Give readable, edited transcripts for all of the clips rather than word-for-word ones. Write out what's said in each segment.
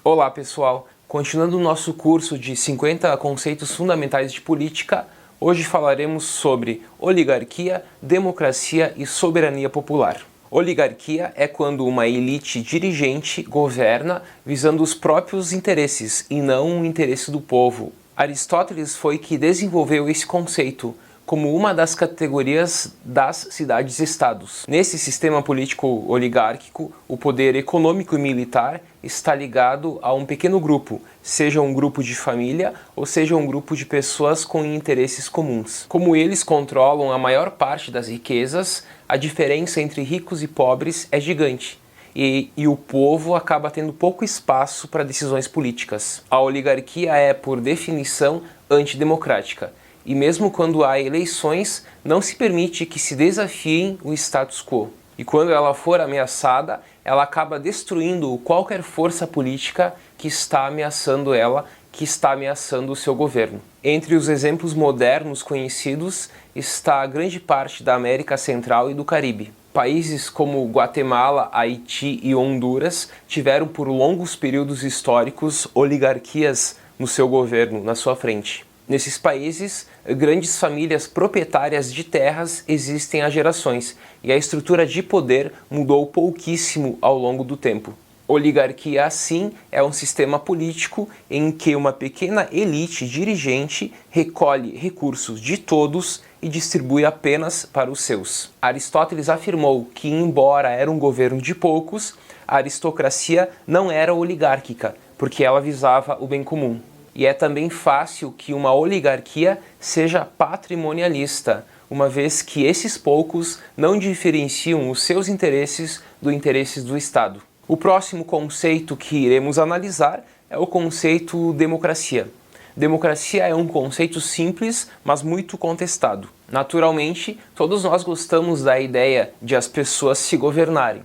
Olá pessoal, continuando o nosso curso de 50 conceitos fundamentais de política, hoje falaremos sobre oligarquia, democracia e soberania popular. Oligarquia é quando uma elite dirigente governa visando os próprios interesses e não o interesse do povo. Aristóteles foi que desenvolveu esse conceito como uma das categorias das cidades-estados. Nesse sistema político oligárquico, o poder econômico e militar está ligado a um pequeno grupo, seja um grupo de família ou seja um grupo de pessoas com interesses comuns. Como eles controlam a maior parte das riquezas, a diferença entre ricos e pobres é gigante. E o povo acaba tendo pouco espaço para decisões políticas. A oligarquia é, por definição, antidemocrática. E mesmo quando há eleições, não se permite que se desafiem o status quo. E quando ela for ameaçada, ela acaba destruindo qualquer força política que está ameaçando ela, que está ameaçando o seu governo. Entre os exemplos modernos conhecidos está a grande parte da América Central e do Caribe. Países como Guatemala, Haiti e Honduras tiveram por longos períodos históricos oligarquias no seu governo, na sua frente. Nesses países, grandes famílias proprietárias de terras existem há gerações e a estrutura de poder mudou pouquíssimo ao longo do tempo. Oligarquia, assim, é um sistema político em que uma pequena elite dirigente recolhe recursos de todos e distribui apenas para os seus. Aristóteles afirmou que, embora era um governo de poucos, a aristocracia não era oligárquica, porque ela visava o bem comum. E é também fácil que uma oligarquia seja patrimonialista, uma vez que esses poucos não diferenciam os seus interesses dos interesses do Estado. O próximo conceito que iremos analisar é o conceito democracia. Democracia é um conceito simples, mas muito contestado. Naturalmente, todos nós gostamos da ideia de as pessoas se governarem.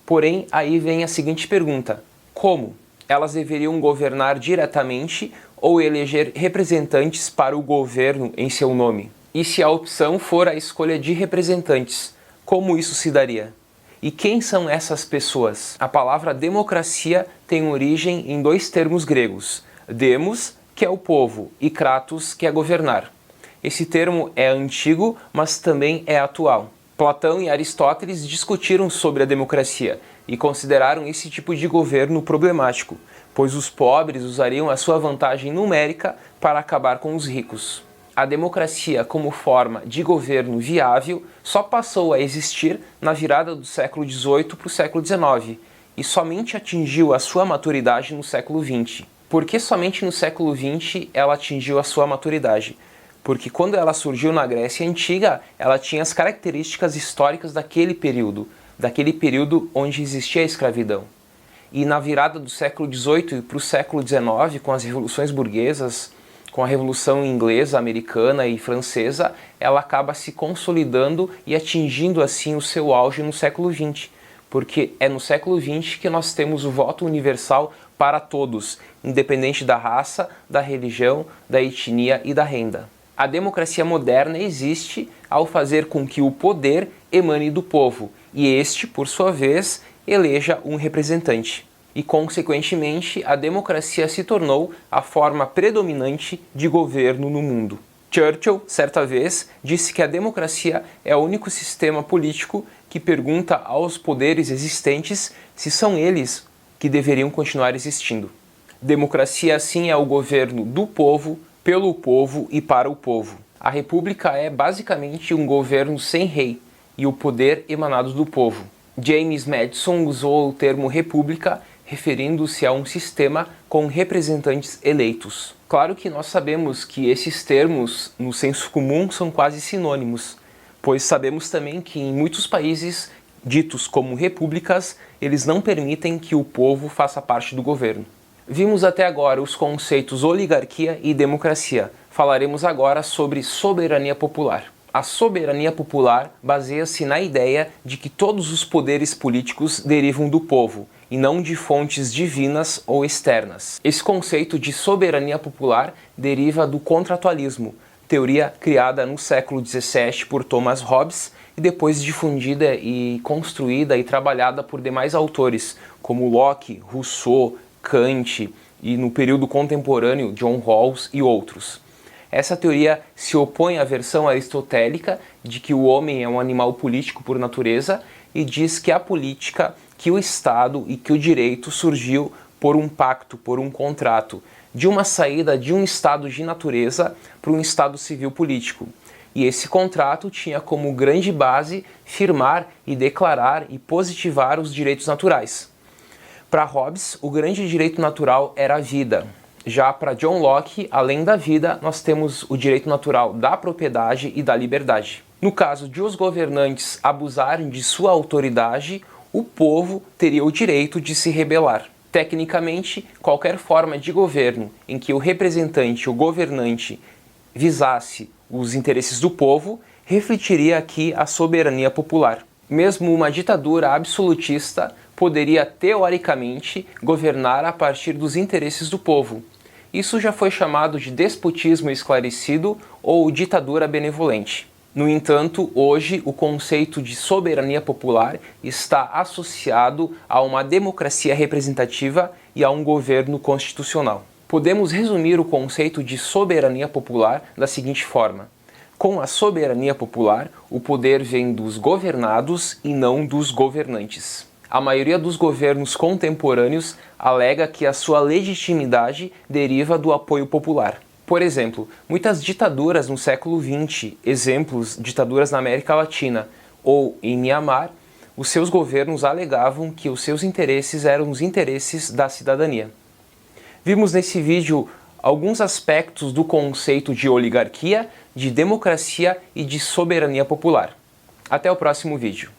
Porém, aí vem a seguinte pergunta: como? Elas deveriam governar diretamente ou eleger representantes para o governo em seu nome? E se a opção for a escolha de representantes, como isso se daria? E quem são essas pessoas? A palavra democracia tem origem em dois termos gregos: demos, que é o povo, e kratos, que é governar. Esse termo é antigo, mas também é atual. Platão e Aristóteles discutiram sobre a democracia e consideraram esse tipo de governo problemático, pois os pobres usariam a sua vantagem numérica para acabar com os ricos. A democracia como forma de governo viável só passou a existir na virada do século XVIII para o século XIX e somente atingiu a sua maturidade no século XX. Por que somente no século XX ela atingiu a sua maturidade? Porque quando ela surgiu na Grécia Antiga, ela tinha as características históricas daquele período onde existia a escravidão. E na virada do século XVIII para o século XIX, com as revoluções burguesas, com a Revolução Inglesa, Americana e Francesa, ela acaba se consolidando e atingindo assim o seu auge no século XX. Porque é no século XX que nós temos o voto universal para todos, independente da raça, da religião, da etnia e da renda. A democracia moderna existe ao fazer com que o poder emane do povo e este, por sua vez, eleja um representante. E, consequentemente, a democracia se tornou a forma predominante de governo no mundo. Churchill, certa vez, disse que a democracia é o único sistema político que pergunta aos poderes existentes se são eles que deveriam continuar existindo. Democracia, assim, é o governo do povo, pelo povo e para o povo. A república é basicamente um governo sem rei e o poder emanado do povo. James Madison usou o termo república referindo-se a um sistema com representantes eleitos. Claro que nós sabemos que esses termos, no senso comum, são quase sinônimos, pois sabemos também que em muitos países ditos como repúblicas, eles não permitem que o povo faça parte do governo. Vimos até agora os conceitos oligarquia e democracia. Falaremos agora sobre soberania popular. A soberania popular baseia-se na ideia de que todos os poderes políticos derivam do povo e não de fontes divinas ou externas. Esse conceito de soberania popular deriva do contratualismo, teoria criada no século XVII por Thomas Hobbes e depois difundida e construída e trabalhada por demais autores, como Locke, Rousseau, Kant e no período contemporâneo John Rawls e outros. Essa teoria se opõe à versão aristotélica de que o homem é um animal político por natureza e diz que a política, que o Estado e que o direito surgiu por um pacto, por um contrato, de uma saída de um estado de natureza para um estado civil político. E esse contrato tinha como grande base firmar e declarar e positivar os direitos naturais. Para Hobbes, o grande direito natural era a vida. Já para John Locke, além da vida, nós temos o direito natural da propriedade e da liberdade. No caso de os governantes abusarem de sua autoridade, o povo teria o direito de se rebelar. Tecnicamente, qualquer forma de governo em que o representante, o governante, visasse os interesses do povo, refletiria aqui a soberania popular. Mesmo uma ditadura absolutista poderia, teoricamente, governar a partir dos interesses do povo. Isso já foi chamado de despotismo esclarecido ou ditadura benevolente. No entanto, hoje o conceito de soberania popular está associado a uma democracia representativa e a um governo constitucional. Podemos resumir o conceito de soberania popular da seguinte forma: com a soberania popular, o poder vem dos governados e não dos governantes. A maioria dos governos contemporâneos alega que a sua legitimidade deriva do apoio popular. Por exemplo, muitas ditaduras no século XX, exemplos, ditaduras na América Latina ou em Mianmar, os seus governos alegavam que os seus interesses eram os interesses da cidadania. Vimos nesse vídeo alguns aspectos do conceito de oligarquia, de democracia e de soberania popular. Até o próximo vídeo.